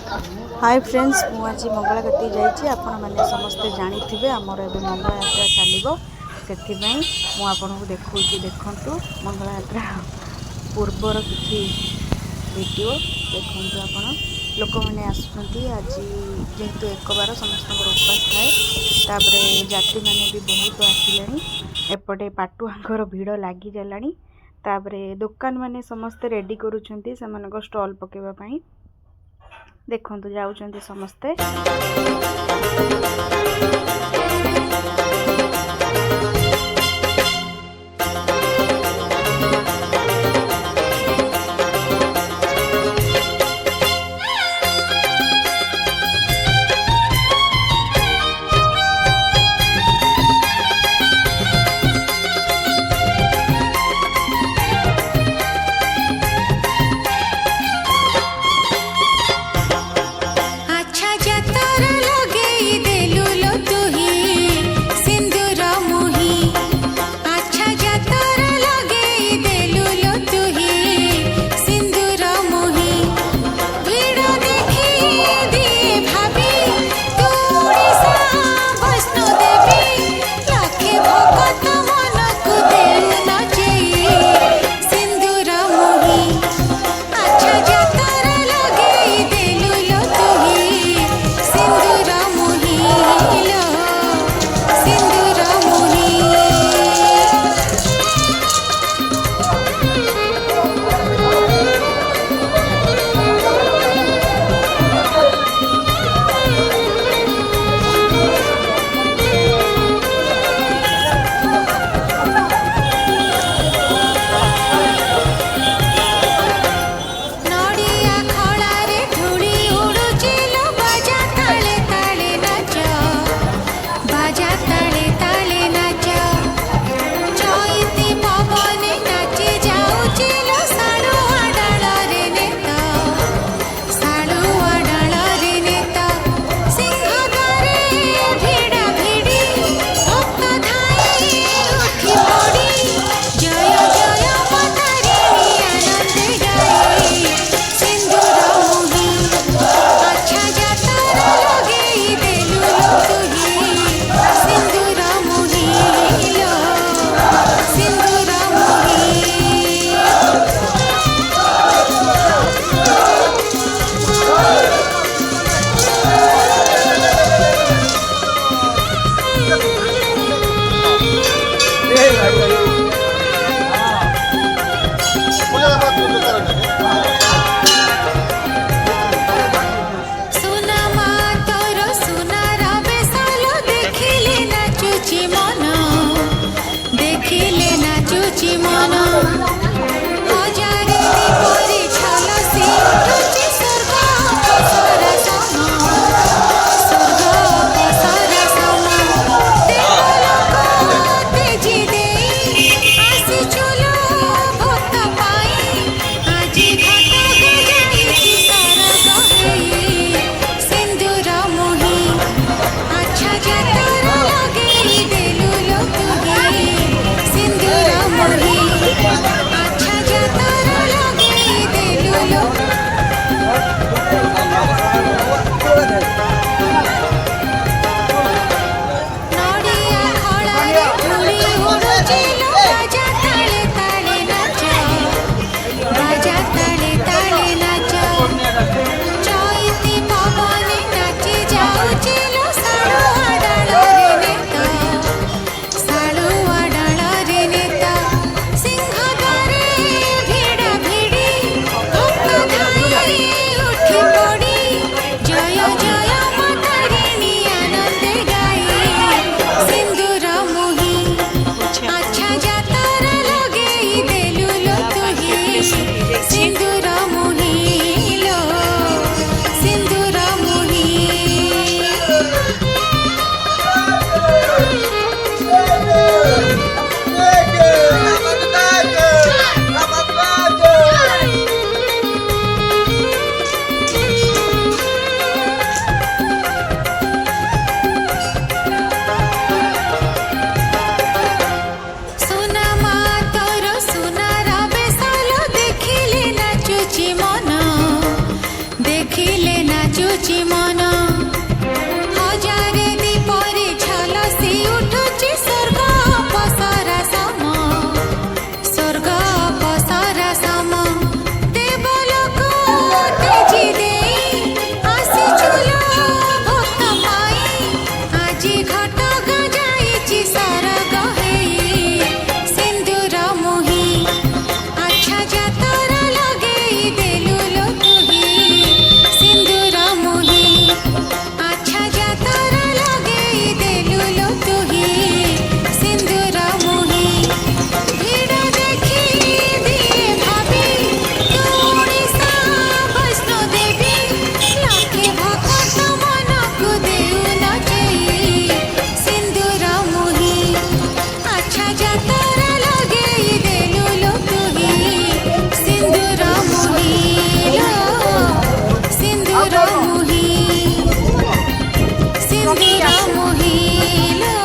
Hi friends मु आज मंगला गति जाइए आपण मैंने समस्ते जानी थे आमर ए मंगला यात्रा चलो से देखा देखु मंगला यात्रा पूर्वर किसी वीडियो देखु आपण लोक मैंने आसुँच आज जेहेतु एक बार समस्त उपास थाए जात्री मैंने भी बहुत आसिले एपटे पाटुआंर भिड़ लगी गलानी दुकान मैंने समस्ते रेडी करुँच स्टॉल पकेवाई देखु जाऊँच समस्ते। नाचुची मन हजारे दीपरे झलसी उठुची स्वर्ग पसरा सम स्वर्ग पसरा सम देवलोक तेजी दे आसिचुलो भक्त पाई आजी घट गजाइची सरग हेई सिंदूर मोही अच्छा जातरा लगेई देलु लो तुही सिंदूर मोही अच्छा जातरा लगेई देलु लो तुही सिंदूर मोही भिड़ देखी दिए भाभी तू ओडिशा वैष्णो देवी लाखे भक्त मन को देउ नचेई सिंदूर मोही अच्छा जातरा लगेई देलु लो तुही सिंदूर मोही लो सिंदूर मोही सिंदूर मोही लो